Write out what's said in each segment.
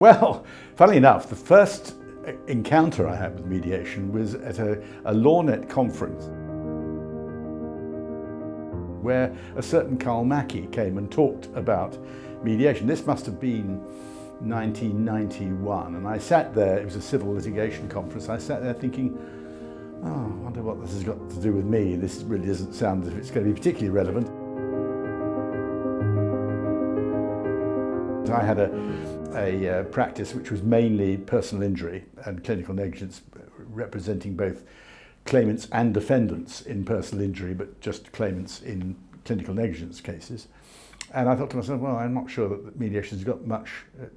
Well, funnily enough, the first encounter I had with mediation was at a LawNet conference where a certain Karl Mackey came and talked about mediation. This must have been 1991, and I sat there, it was a civil litigation conference, I sat there thinking, oh, I wonder what this has got to do with me. This really doesn't sound as if it's going to be particularly relevant. I had a practice which was mainly personal injury and clinical negligence, representing both claimants and defendants in personal injury, but just claimants in clinical negligence cases. And I thought to myself, well, I'm not sure that mediation has got much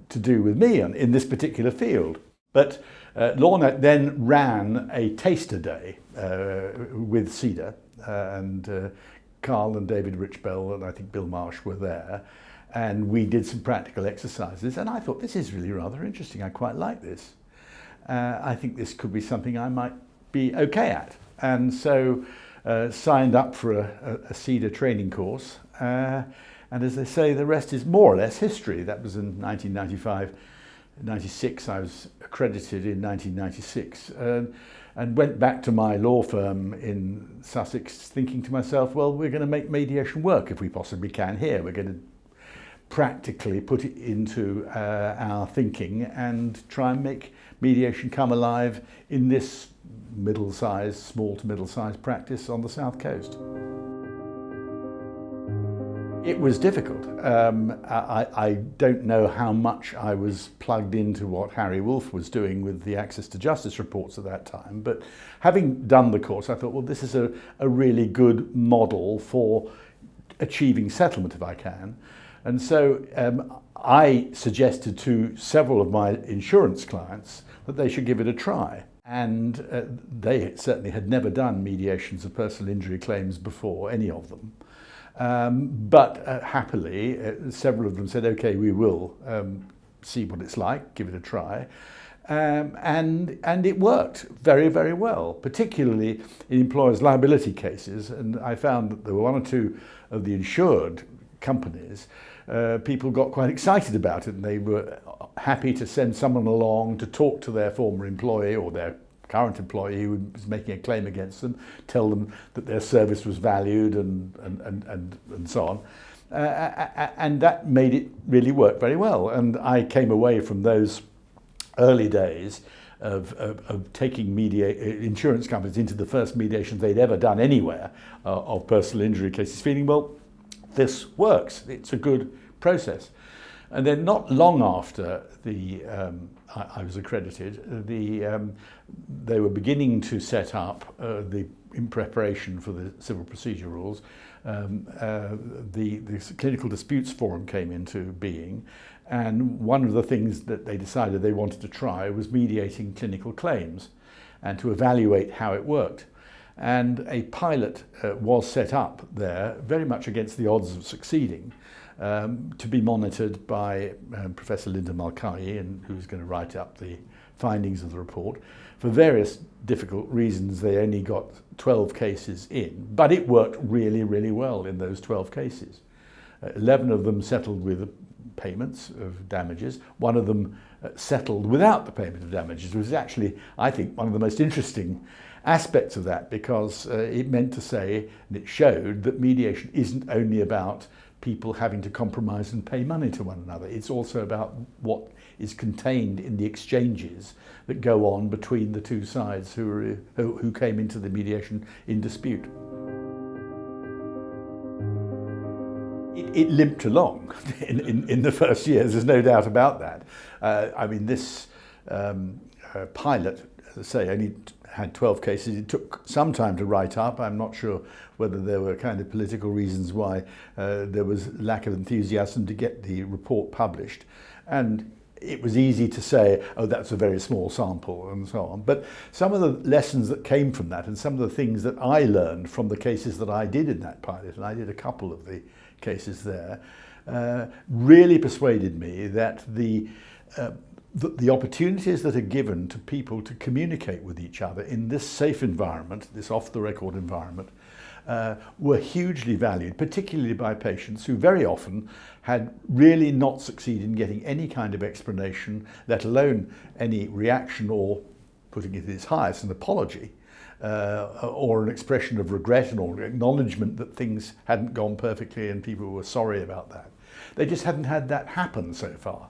to do with me in this particular field. But LawNet then ran a taster day with CEDR, and Carl and David Richbell and I think Bill Marsh were there. And we did some practical exercises, and I thought, this is really rather interesting. I quite like this. I think this could be something I might be okay at. And so signed up for a CEDR training course. And as they say, the rest is more or less history. That was in 1995. 96, I was accredited in 1996. And went back to my law firm in Sussex thinking to myself, well, we're going to make mediation work if we possibly can here. We're going to practically put it into our thinking and try and make mediation come alive in this middle-sized, small to middle-sized practice on the South Coast. It was difficult. I don't know how much I was plugged into what Harry Wolff was doing with the Access to Justice reports at that time, but having done the course, I thought, well, this is a really good model for achieving settlement if I can. And so I suggested to several of my insurance clients that they should give it a try. And they certainly had never done mediations of personal injury claims before, any of them. But happily, several of them said, okay, we will see what it's like, give it a try. And it worked very, very well, particularly in employers' liability cases. And I found that there were one or two of the insured companies, people got quite excited about it, and they were happy to send someone along to talk to their former employee or their current employee who was making a claim against them, tell them that their service was valued and so on. And that made it really work very well. And I came away from those early days of taking insurance companies into the first mediations they'd ever done anywhere of personal injury cases, feeling, well, this works, it's a good process. And then not long after I was accredited, they were beginning to set up, in preparation for the civil procedure rules, the Clinical Disputes Forum came into being, and one of the things that they decided they wanted to try was mediating clinical claims and to evaluate how it worked. And a pilot was set up there, very much against the odds of succeeding, to be monitored by Professor Linda Mulcahy, and who's going to write up the findings of the report. For various difficult reasons, they only got 12 cases in, but it worked really, really well in those 12 cases. 11 of them settled with payments of damages. One of them settled without the payment of damages, which was actually, I think, one of the most interesting aspects of that, because it meant to say, and it showed, that mediation isn't only about people having to compromise and pay money to one another. It's also about what is contained in the exchanges that go on between the two sides who came into the mediation in dispute. It limped along in the first years, there's no doubt about that. I mean, this pilot, as I say, only had 12 cases. It took some time to write up. I'm not sure whether there were kind of political reasons why there was lack of enthusiasm to get the report published. And it was easy to say, oh, that's a very small sample and so on. But some of the lessons that came from that and some of the things that I learned from the cases that I did in that pilot, and I did a couple of the cases there, really persuaded me that the opportunities that are given to people to communicate with each other in this safe environment, this off-the-record environment, were hugely valued, particularly by patients who very often had really not succeeded in getting any kind of explanation, let alone any reaction or, putting it at its highest, an apology. Or an expression of regret or acknowledgement that things hadn't gone perfectly and people were sorry about that. They just hadn't had that happen so far.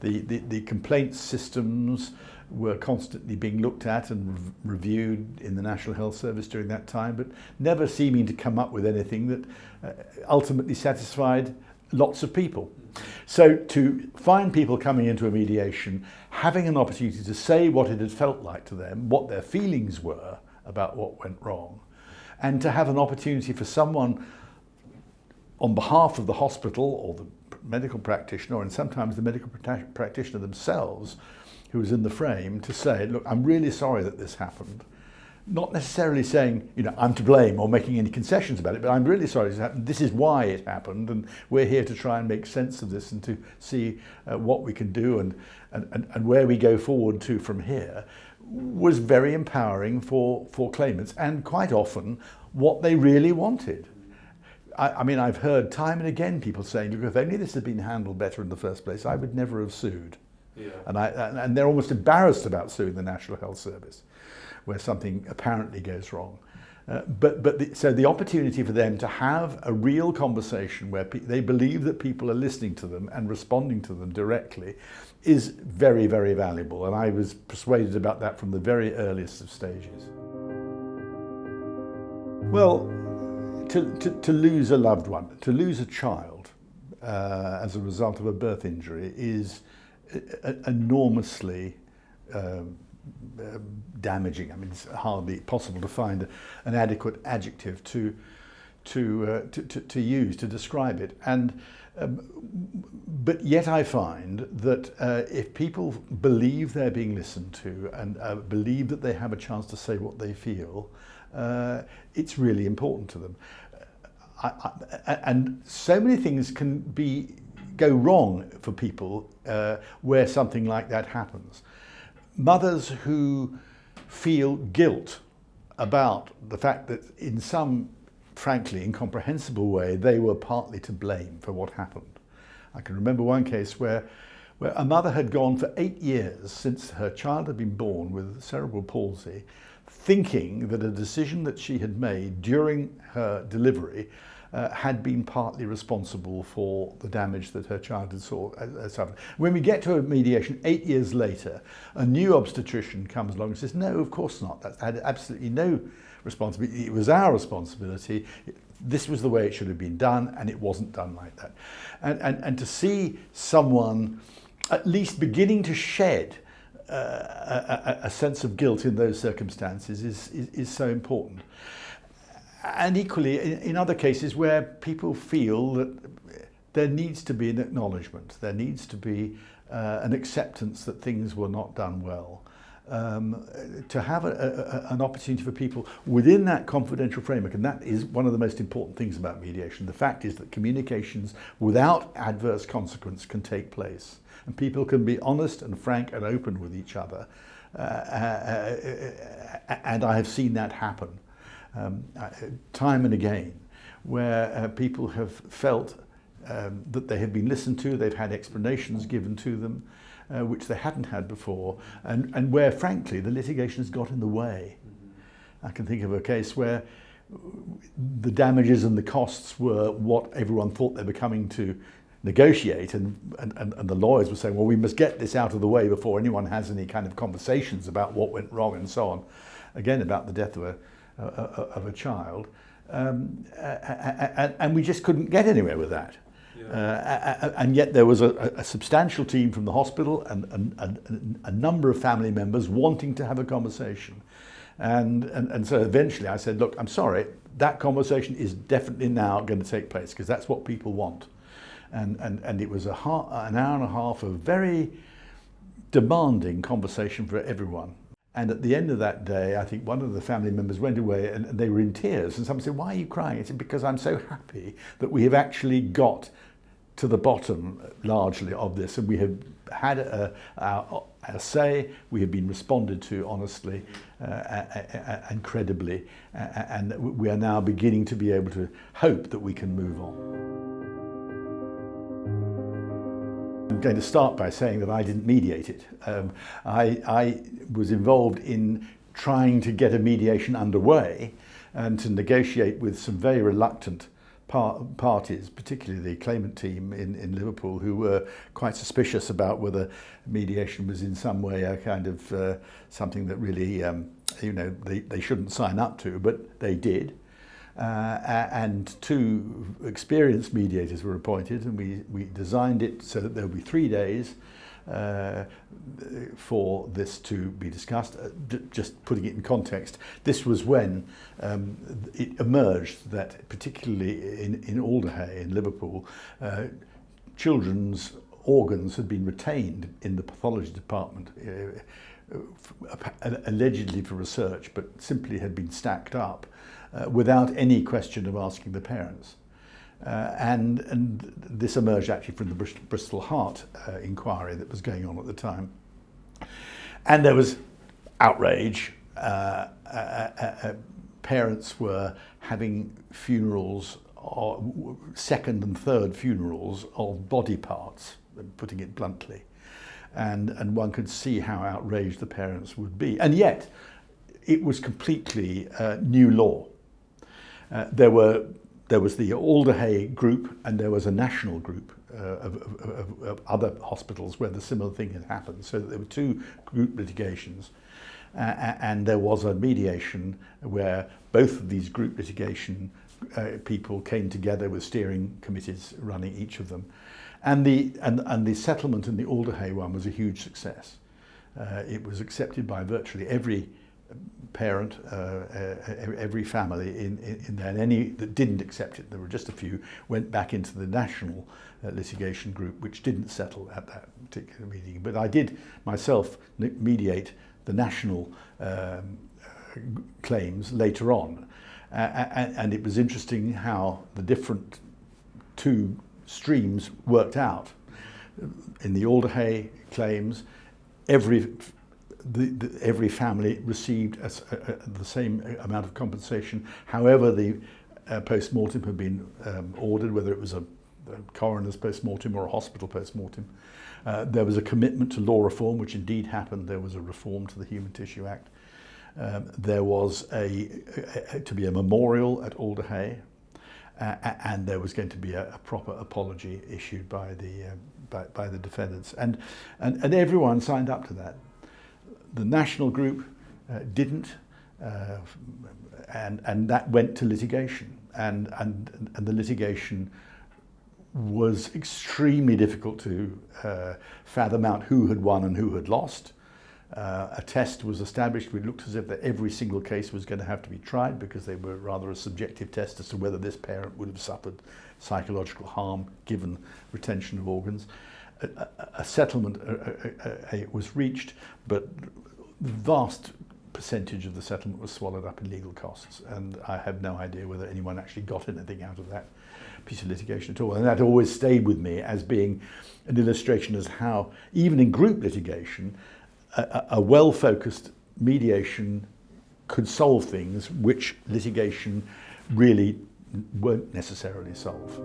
The complaints systems were constantly being looked at and reviewed in the National Health Service during that time, but never seeming to come up with anything that ultimately satisfied lots of people. So to find people coming into a mediation, having an opportunity to say what it had felt like to them, what their feelings were about what went wrong, and to have an opportunity for someone on behalf of the hospital or the medical practitioner, and sometimes the medical practitioner themselves, who was in the frame, to say, look, I'm really sorry that this happened. Not necessarily saying, I'm to blame or making any concessions about it, but I'm really sorry this happened. This is why it happened, and we're here to try and make sense of this and to see what we can do and where we go forward to from here, was very empowering for claimants, and quite often what they really wanted. I mean, I've heard time and again people saying, look, if only this had been handled better in the first place, I would never have sued. Yeah. And they're almost embarrassed about suing the National Health Service where something apparently goes wrong. So the opportunity for them to have a real conversation where they believe that people are listening to them and responding to them directly is very, very valuable. And I was persuaded about that from the very earliest of stages. Well, to lose a loved one, to lose a child as a result of a birth injury is enormously damaging. I mean, it's hardly possible to find an adequate adjective to use to describe it. And but yet I find that if people believe they're being listened to and believe that they have a chance to say what they feel, it's really important to them. And so many things can go wrong for people where something like that happens. Mothers who feel guilt about the fact that in some, frankly, incomprehensible way, they were partly to blame for what happened. I can remember one case where a mother had gone for 8 years since her child had been born with cerebral palsy, thinking that a decision that she had made during her delivery had been partly responsible for the damage that her child had suffered. When we get to a mediation 8 years later, a new obstetrician comes along and says, no, of course not. That had absolutely no responsibility. It was our responsibility. This was the way it should have been done, and it wasn't done like that. And to see someone at least beginning to shed a sense of guilt in those circumstances is so important. And equally, in other cases where people feel that there needs to be an acknowledgement, there needs to be an acceptance that things were not done well, to have an opportunity for people within that confidential framework, and that is one of the most important things about mediation. The fact is that communications without adverse consequence can take place, and people can be honest and frank and open with each other, and I have seen that happen. Time and again, where people have felt that they have been listened to, they've had explanations given to them, which they hadn't had before, and where, frankly, the litigation has got in the way. I can think of a case where the damages and the costs were what everyone thought they were coming to negotiate, and the lawyers were saying, well, we must get this out of the way before anyone has any kind of conversations about what went wrong and so on. Again, about the death of a child, and we just couldn't get anywhere with that. Yeah. And yet there was a substantial team from the hospital and a number of family members wanting to have a conversation. And so eventually I said, look, I'm sorry, that conversation is definitely now going to take place because that's what people want. And it was an hour and a half of very demanding conversation for everyone. And at the end of that day, I think one of the family members went away and they were in tears. And someone said, why are you crying? I said, because I'm so happy that we have actually got to the bottom largely of this, and we have had our say. We have been responded to honestly and credibly, and we are now beginning to be able to hope that we can move on. I'm going to start by saying that I didn't mediate it. I was involved in trying to get a mediation underway and to negotiate with some very reluctant parties, particularly the claimant team in Liverpool, who were quite suspicious about whether mediation was in some way a kind of something that really, they shouldn't sign up to, but they did. And 2 experienced mediators were appointed, and we designed it so that there would be 3 days for this to be discussed. Just putting it in context, this was when it emerged that, particularly in Alder in Liverpool, children's organs had been retained in the pathology department, allegedly for research, but simply had been stacked up without any question of asking the parents. And this emerged actually from the Bristol Heart inquiry that was going on at the time. And there was outrage. Parents were having funerals, second and third funerals of body parts, putting it bluntly. And one could see how outraged the parents would be. And yet, it was completely new law. There was the Alder group, and there was a national group of other hospitals where the similar thing had happened. So there were 2 group litigations, and there was a mediation where both of these group litigation people came together with steering committees running each of them, and the settlement in the Alder one was a huge success. It was accepted by virtually every parent, every family in there, and any that didn't accept it, there were just a few, went back into the national litigation group, which didn't settle at that particular meeting. But I did myself mediate the national claims later on, and it was interesting how the different 2 streams worked out. In the Alder claims, every family received the same amount of compensation. However, the post-mortem had been ordered, whether it was a coroner's post-mortem or a hospital post-mortem. There was a commitment to law reform, which indeed happened. There was a reform to the Human Tissue Act. There was to be a memorial at Alder, and there was going to be a proper apology issued by the defendants, and everyone signed up to that. The national group didn't, and that went to litigation, and the litigation was extremely difficult to fathom out who had won and who had lost. A test was established. We looked as if that every single case was going to have to be tried, because they were rather a subjective test as to whether this parent would have suffered psychological harm given retention of organs. A settlement was reached, but the vast percentage of the settlement was swallowed up in legal costs, and I have no idea whether anyone actually got anything out of that piece of litigation at all. And that always stayed with me as being an illustration as how, even in group litigation, a well-focused mediation could solve things which litigation really won't necessarily solve.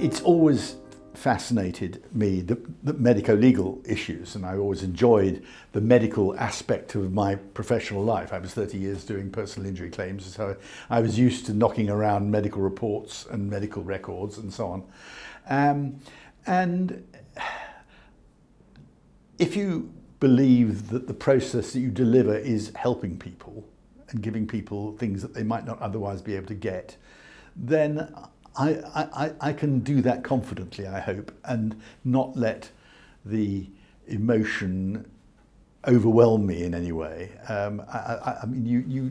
It's always fascinated me, the medico-legal issues, and I always enjoyed the medical aspect of my professional life. I was 30 years doing personal injury claims, so I was used to knocking around medical reports and medical records and so on. And if you believe that the process that you deliver is helping people and giving people things that they might not otherwise be able to get, then I can do that confidently, I hope, and not let the emotion overwhelm me in any way. I mean,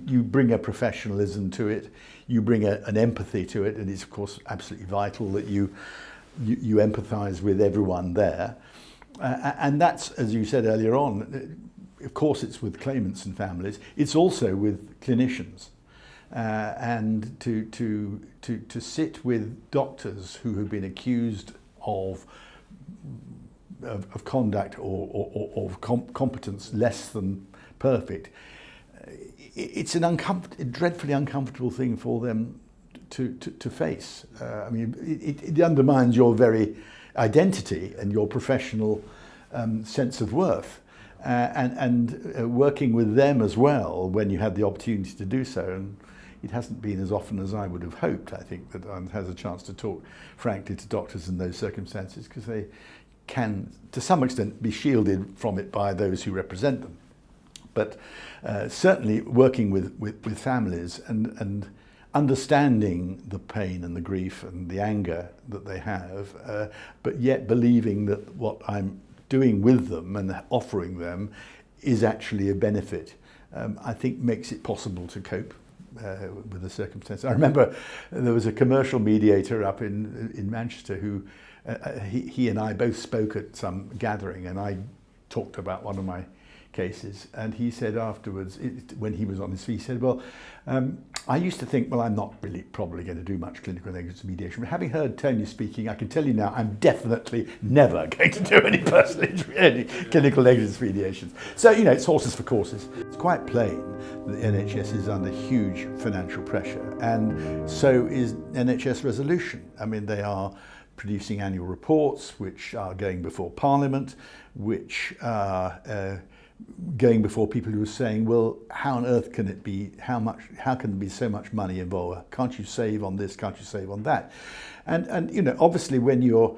you bring a professionalism to it, you bring an empathy to it, and it's of course absolutely vital that you empathise with everyone there. And that's, as you said earlier on, of course it's with claimants and families, it's also with clinicians. and to sit with doctors who have been accused of conduct or of competence less than perfect. It's a dreadfully uncomfortable thing for them to face. I mean, it undermines your very identity and your professional sense of worth. And working with them as well when you had the opportunity to do so, and it hasn't been as often as I would have hoped, I think, that one has a chance to talk frankly to doctors in those circumstances, because they can, to some extent, be shielded from it by those who represent them. But certainly working with families and understanding the pain and the grief and the anger that they have, but yet believing that what I'm doing with them and offering them is actually a benefit, I think makes it possible to cope with the circumstances. I remember there was a commercial mediator up in Manchester who, he and I both spoke at some gathering, and I talked about one of my cases, and he said afterwards, when he was on his feet, he said, well, I used to think, well, I'm not really probably going to do much clinical negligence mediation, but having heard Tony speaking, I can tell you now I'm definitely never going to do any personal injury, any clinical negligence mediations. So, you know, it's horses for courses. It's quite plain that the NHS is under huge financial pressure, and so is NHS resolution. I mean, they are producing annual reports which are going before Parliament, which are going before people who are saying, well, how on earth can it be, how can there be so much money involved? Can't you save on this, can't you save on that? And you know, obviously when you're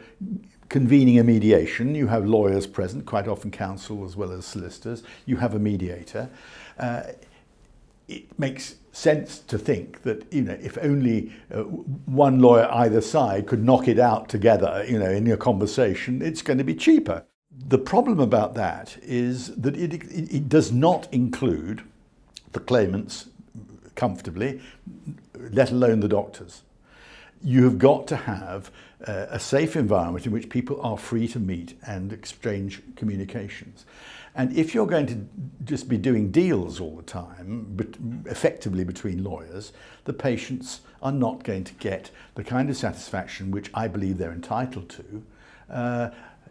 convening a mediation, you have lawyers present, quite often counsel as well as solicitors, you have a mediator. It makes sense to think that, you know, if only one lawyer either side could knock it out together, you know, in your conversation, it's going to be cheaper. The problem about that is that it does not include the claimants comfortably, let alone the doctors. You have got to have a safe environment in which people are free to meet and exchange communications. And if you're going to just be doing deals all the time, but effectively between lawyers, the patients are not going to get the kind of satisfaction which I believe they're entitled to.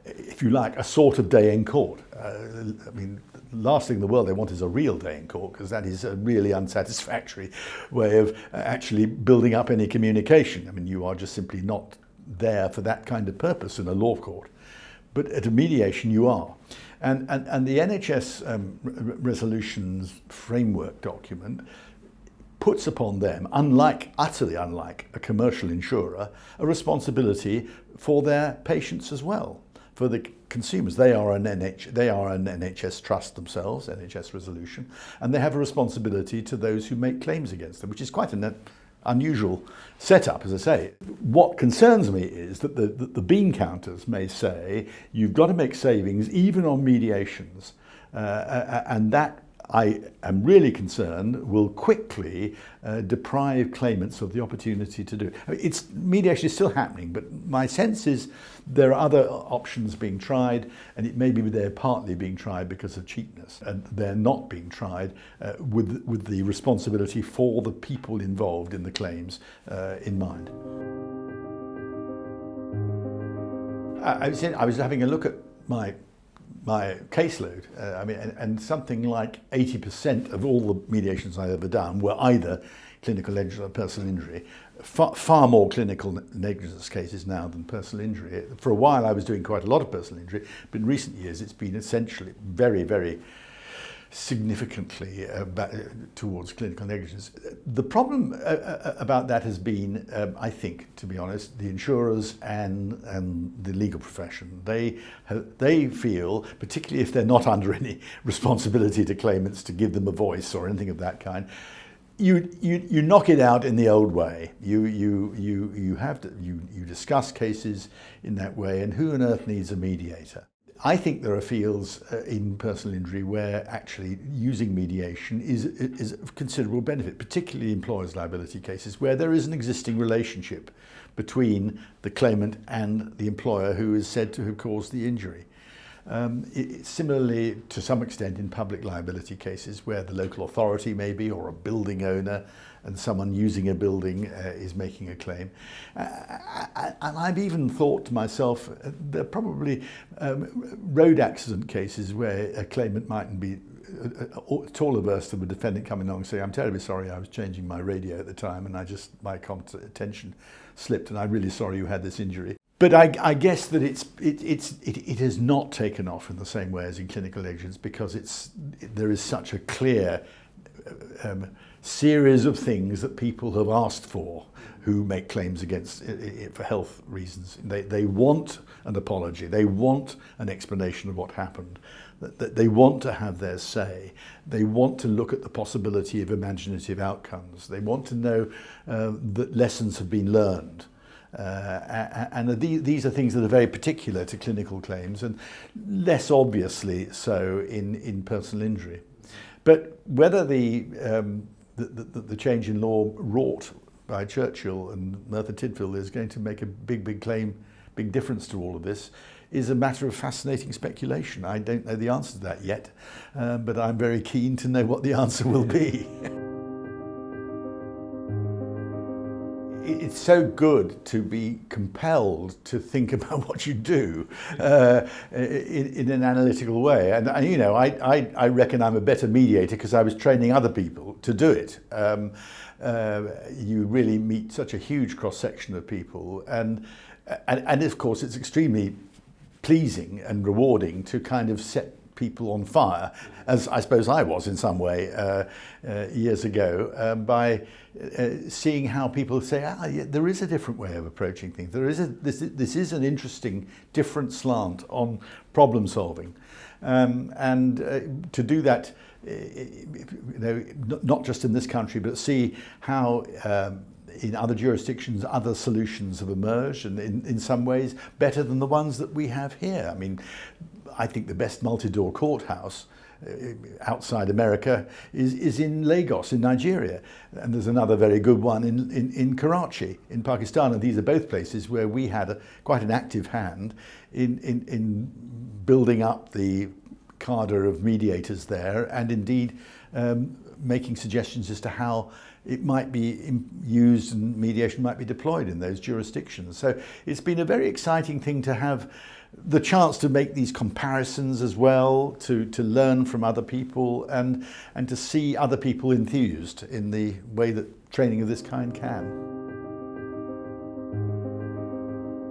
If you like, a sort of day in court. I mean, the last thing in the world they want is a real day in court, because that is a really unsatisfactory way of actually building up any communication. I mean, you are just simply not there for that kind of purpose in a law court. But at a mediation you are. And the NHS resolutions framework document puts upon them, utterly unlike a commercial insurer, a responsibility for their patients as well. For the consumers, they are an NHS trust themselves, NHS resolution, and they have a responsibility to those who make claims against them, which is quite an unusual setup, as I say. What concerns me is that the bean counters may say you've got to make savings even on mediations, and that, I am really concerned, will quickly deprive claimants of the opportunity to do it. Mediation is still happening, but my sense is there are other options being tried, and it may be they're partly being tried because of cheapness, and they're not being tried with the responsibility for the people involved in the claims in mind. I was having a look at my caseload, and something like 80% of all the mediations I've ever done were either clinical negligence or personal injury. Far more clinical negligence cases now than personal injury. For a while I was doing quite a lot of personal injury, but in recent years it's been essentially very, very significantly towards clinical negligence. The problem about that has been, I think, to be honest, the insurers and the legal profession. They feel, particularly if they're not under any responsibility to claimants to give them a voice or anything of that kind, you knock it out in the old way. You discuss cases in that way, and who on earth needs a mediator? I think there are fields in personal injury where actually using mediation is of considerable benefit, particularly employers' liability cases where there is an existing relationship between the claimant and the employer who is said to have caused the injury. Similarly, to some extent in public liability cases where the local authority maybe, or a building owner, and someone using a building is making a claim. And I've even thought to myself, there are probably road accident cases where a claimant mightn't be at all averse to the defendant coming along and saying, I'm terribly sorry, I was changing my radio at the time and my attention slipped and I'm really sorry you had this injury. But I guess that it has not taken off in the same way as in clinical negligence because there is such a clear series of things that people have asked for who make claims against it for health reasons. They want an apology, they want an explanation of what happened, they want to have their say, they want to look at the possibility of imaginative outcomes, they want to know that lessons have been learned. And these are things that are very particular to clinical claims and less obviously so in personal injury. But whether the change in law wrought by Churchill and Merthyr Tydfil is going to make a big difference to all of this is a matter of fascinating speculation. I don't know the answer to that yet, but I'm very keen to know what the answer will be. It's so good to be compelled to think about what you do in an analytical way. And you know, I reckon I'm a better mediator because I was training other people to do it. You really meet such a huge cross-section of people. And of course, it's extremely pleasing and rewarding to kind of set people on fire, as I suppose I was in some way years ago, by seeing how people say, yeah, there is a different way of approaching things. This is an interesting, different slant on problem solving, and to do that, you know, not just in this country, but see how in other jurisdictions, other solutions have emerged, and in some ways better than the ones that we have here. I mean, I think the best multi-door courthouse outside America is in Lagos in Nigeria, and there's another very good one in Karachi in Pakistan, and these are both places where we had quite an active hand in building up the cadre of mediators there, and indeed making suggestions as to how it might be used and mediation might be deployed in those jurisdictions. So it's been a very exciting thing to have the chance to make these comparisons as well, to learn from other people and to see other people enthused in the way that training of this kind can.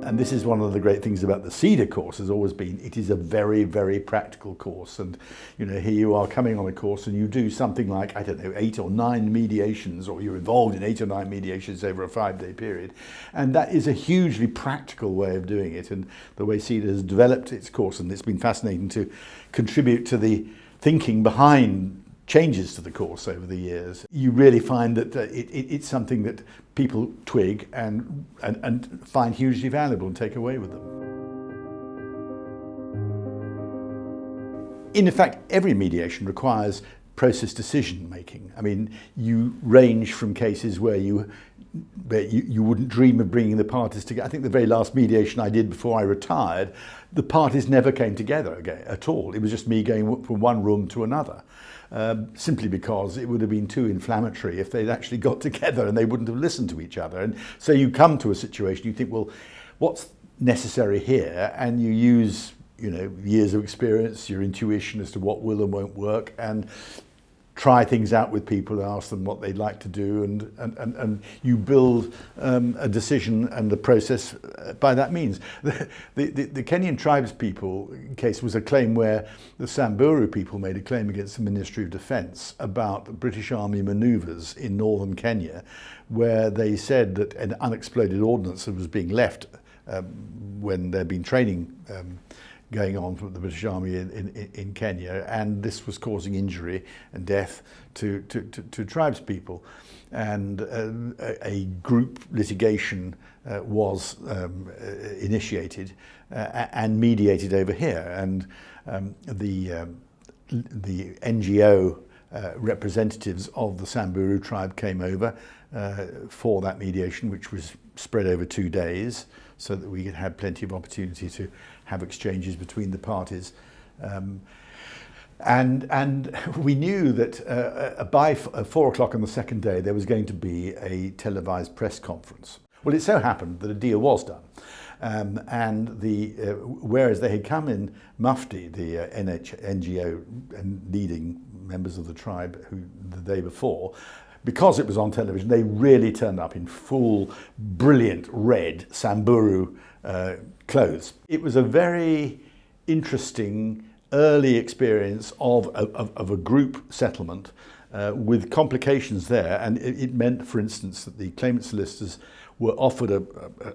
And this is one of the great things about the CEDR course, has always been, it is a very, very practical course. And, you know, here you are coming on a course and you do something like, I don't know, 8 or 9 mediations, or you're involved in 8 or 9 mediations over a 5-day period. And that is a hugely practical way of doing it. And the way CEDR has developed its course, and it's been fascinating to contribute to the thinking behind changes to the course over the years, you really find that it's something that people twig and find hugely valuable and take away with them. In fact, every mediation requires process decision making. I mean, you range from cases where you wouldn't dream of bringing the parties together. I think the very last mediation I did before I retired, the parties never came together again at all. It was just me going from one room to another. Simply because it would have been too inflammatory if they'd actually got together and they wouldn't have listened to each other. And so you come to a situation, you think, well, what's necessary here? And you use, you know, years of experience, your intuition as to what will and won't work, and try things out with people and ask them what they'd like to do, and you build a decision and the process by that means. The Kenyan tribes people case was a claim where the Samburu people made a claim against the Ministry of Defence about British Army manoeuvres in northern Kenya, where they said that an unexploded ordnance was being left when there'd been training going on from the British Army in Kenya, and this was causing injury and death to tribes people. And a group litigation was initiated and mediated over here, and the NGO representatives of the Samburu tribe came over for that mediation, which was spread over 2 days. so that we could have plenty of opportunity to have exchanges between the parties. And we knew that by 4 o'clock on the second day there was going to be a televised press conference. Well, it so happened that a deal was done. And whereas they had come in mufti, the NGO and leading members of the tribe who the day before, because it was on television, they really turned up in full, brilliant red Samburu clothes. It was a very interesting early experience of a group settlement with complications there, and it meant, for instance, that the claimant solicitors were offered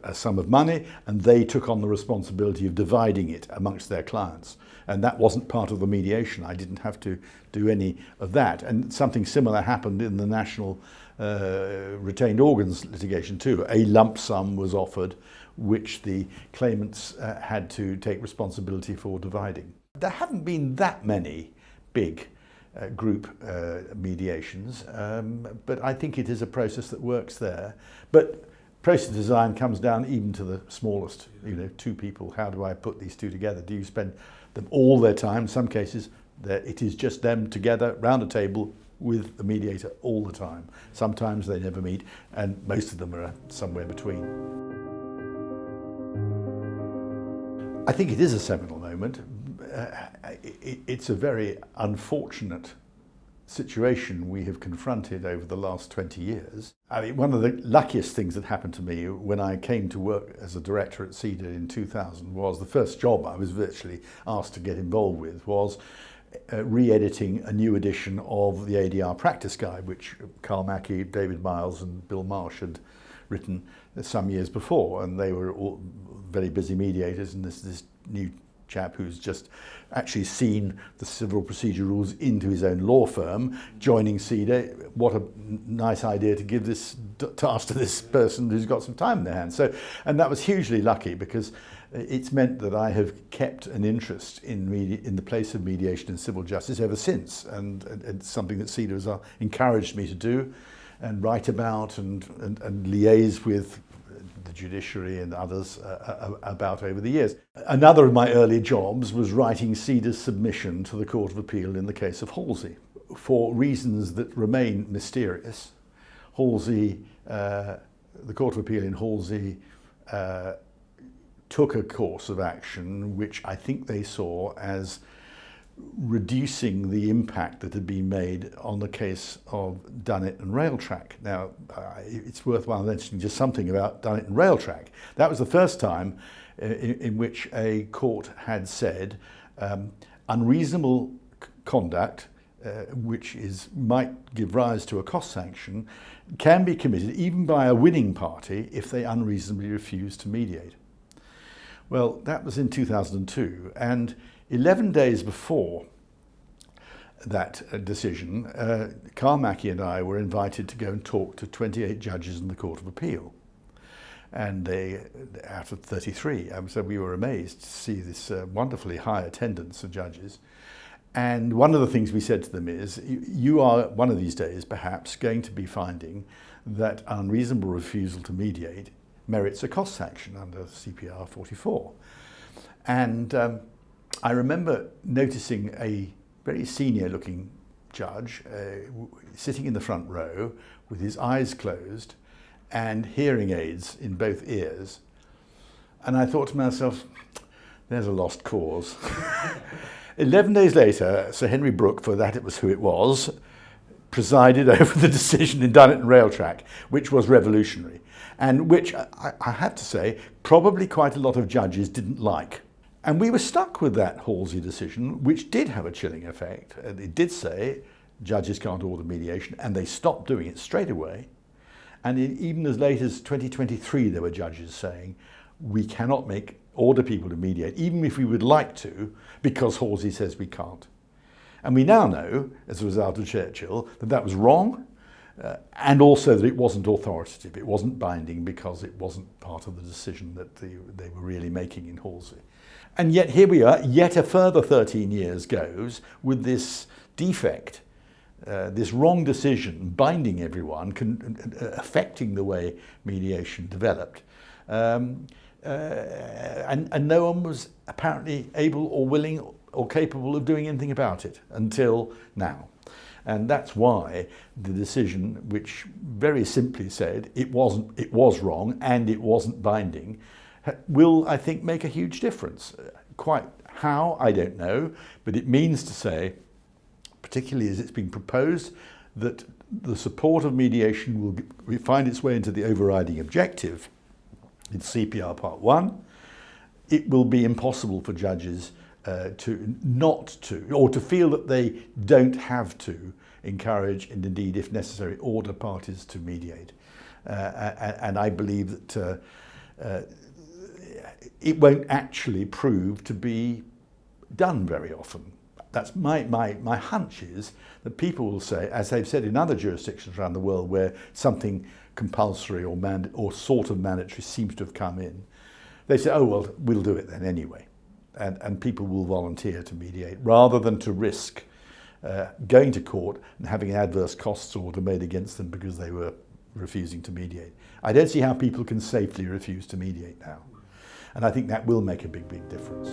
a sum of money and they took on the responsibility of dividing it amongst their clients. And that wasn't part of the mediation. I didn't have to do any of that. And something similar happened in the national retained organs litigation too. A lump sum was offered which the claimants had to take responsibility for dividing. There haven't been that many big group mediations, but I think it is a process that works there. But process design comes down even to the smallest, 2 people. How do I put these two together? Do you spend them all their time? In some cases, it is just them together round a table with the mediator all the time. Sometimes they never meet, and most of them are somewhere between. I think it is a seminal moment. It's a very unfortunate situation we have confronted over the last 20 years. I mean, one of the luckiest things that happened to me when I came to work as a director at CEDR in 2000 was the first job I was virtually asked to get involved with was re-editing a new edition of the ADR practice guide, which Carl Mackey, David Miles and Bill Marsh had written some years before, and they were all very busy mediators, and this new chap who's just actually seen the civil procedure rules into his own law firm, joining CEDR. What a nice idea to give this task to this person who's got some time in their hands. So, and that was hugely lucky because it's meant that I have kept an interest in the place of mediation in civil justice ever since, and it's something that CEDR has encouraged me to do and write about and liaise with the judiciary and others about over the years. Another of my early jobs was writing CEDR's submission to the Court of Appeal in the case of Halsey. For reasons that remain mysterious, Halsey, the Court of Appeal in Halsey took a course of action which I think they saw as reducing the impact that had been made on the case of Dunnet and Railtrack. Now, it's worthwhile mentioning just something about Dunnet and Railtrack. That was the first time in which a court had said unreasonable conduct, which might give rise to a cost sanction, can be committed even by a winning party if they unreasonably refuse to mediate. Well, that was in 2002, and 11 days before that decision, Carl Mackey and I were invited to go and talk to 28 judges in the Court of Appeal. And they, out of 33, so we were amazed to see this wonderfully high attendance of judges. And one of the things we said to them is, you are one of these days perhaps going to be finding that unreasonable refusal to mediate merits a cost sanction under CPR 44. And I remember noticing a very senior looking judge sitting in the front row with his eyes closed and hearing aids in both ears. And I thought to myself, there's a lost cause. 11 days later, Sir Henry Brooke, for that it was who it was, presided over the decision in Dunnet and Railtrack, which was revolutionary, and which, I have to say, probably quite a lot of judges didn't like. And we were stuck with that Halsey decision, which did have a chilling effect. It did say judges can't order mediation, and they stopped doing it straight away. And even as late as 2023, there were judges saying, we cannot order people to mediate, even if we would like to, because Halsey says we can't. And we now know, as a result of Churchill, that that was wrong, and also that it wasn't authoritative, it wasn't binding, because it wasn't part of the decision that they were really making in Halsey. And yet here we are, yet a further 13 years goes with this defect, this wrong decision binding everyone, affecting the way mediation developed. and no one was apparently able or willing or capable of doing anything about it until now. And that's why the decision, which very simply said it was wrong and it wasn't binding, will, I think, make a huge difference. Quite how, I don't know, but it means to say, particularly as it's being proposed, that the support of mediation will find its way into the overriding objective in CPR Part 1. It will be impossible for judges to not to, or to feel that they don't have to encourage and indeed, if necessary, order parties to mediate. And I believe that it won't actually prove to be done very often. That's my hunch is that people will say, as they've said in other jurisdictions around the world where something compulsory or sort of mandatory seems to have come in, they say, oh, well, we'll do it then anyway. And people will volunteer to mediate rather than to risk going to court and having an adverse costs order made against them because they were refusing to mediate. I don't see how people can safely refuse to mediate now. And I think that will make a big, big difference.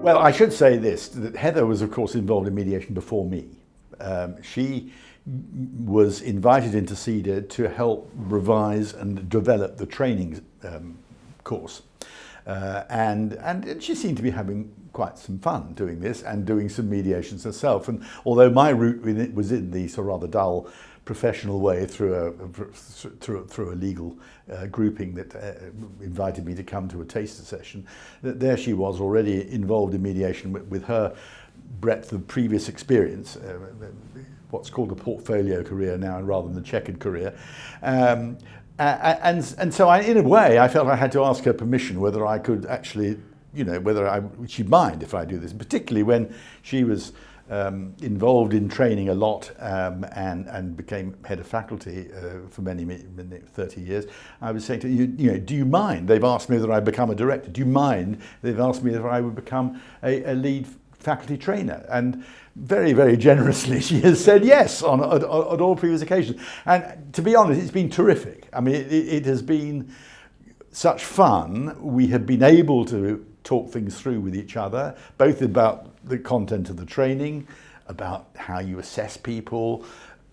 Well, I should say this, that Heather was, of course, involved in mediation before me. She was invited into CEDR to help revise and develop the training course. And she seemed to be having quite some fun doing this and doing some mediations herself. And although my route with it was in the sort of rather dull professional way through a legal grouping that invited me to come to a taster session, that there she was already involved in mediation with her breadth of previous experience, what's called a portfolio career now rather than a checkered career. And so in a way, I felt I had to ask her permission whether I could actually, whether she'd mind if I do this, particularly when she was involved in training a lot and became head of faculty for many 30 years. I was saying to her, do you mind? They've asked me whether I become a director. Do you mind? They've asked me whether I would become a lead faculty trainer. And very, very generously, she has said yes on all previous occasions. And to be honest, it's been terrific. I mean, it has been such fun. We have been able to talk things through with each other, both about the content of the training, about how you assess people,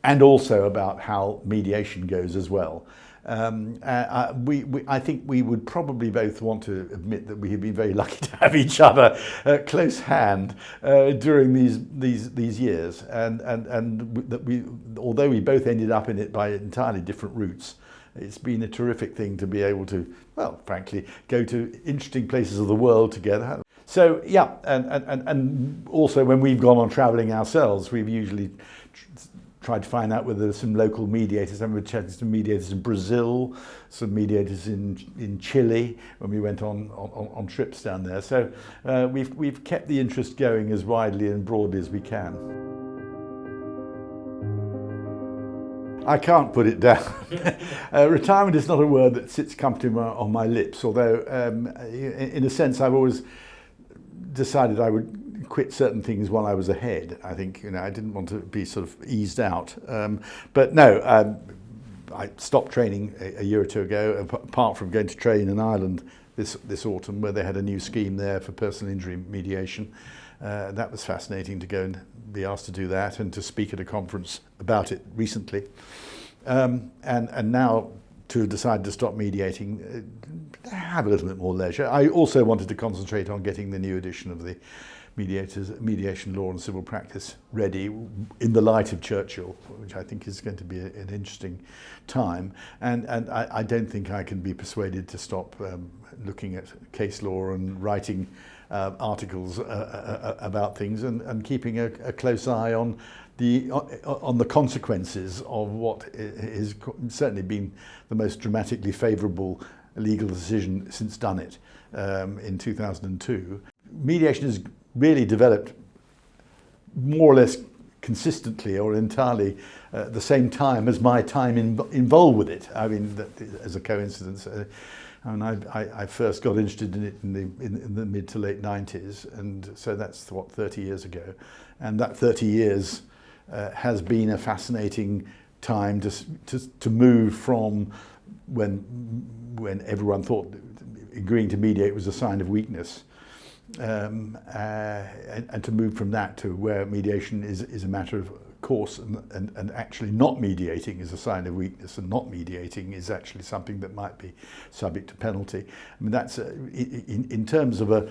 and also about how mediation goes as well. I think we would probably both want to admit that we have been very lucky to have each other close hand during these years, and that although we both ended up in it by entirely different routes, it's been a terrific thing to be able to, well, frankly, go to interesting places of the world together. So yeah, and also when we've gone on travelling ourselves, we've usually tried to find out whether there's some local mediators. I remember chatting to some mediators in Brazil, some mediators in Chile when we went on trips down there. So we've kept the interest going as widely and broadly as we can. I can't put it down. Retirement is not a word that sits comfortably on my lips, although in a sense I've always decided I would quit certain things while I was ahead. I think, I didn't want to be sort of eased out. But no, I stopped training a year or two ago, apart from going to train in Ireland this autumn, where they had a new scheme there for personal injury mediation. That was fascinating to go and be asked to do that and to speak at a conference about it recently. And now to decide to stop mediating, have a little bit more leisure. I also wanted to concentrate on getting the new edition of the Mediation Law and Civil Practice ready in the light of Churchill, which I think is going to be an interesting time. And I don't think I can be persuaded to stop looking at case law and writing articles about things and keeping a close eye on the consequences of what has certainly been the most dramatically favourable legal decision since done it in 2002. Mediation has really developed more or less consistently or entirely at the same time as my time involved with it. I mean, as a coincidence. I first got interested in it in the mid to late 90s, and so that's 30 years ago. And that 30 years has been a fascinating time to move from when everyone thought agreeing to mediate was a sign of weakness. And to move from that to where mediation is a matter of course, and actually not mediating is a sign of weakness, and not mediating is actually something that might be subject to penalty. I mean, that's in terms of the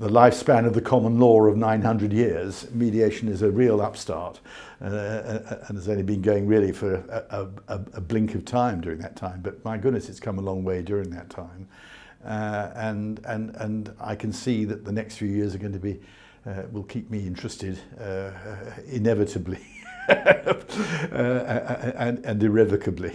lifespan of the common law of 900 years, mediation is a real upstart, and has only been going really for a blink of time during that time. But my goodness, it's come a long way during that time. And I can see that the next few years are going to be, will keep me interested inevitably and irrevocably.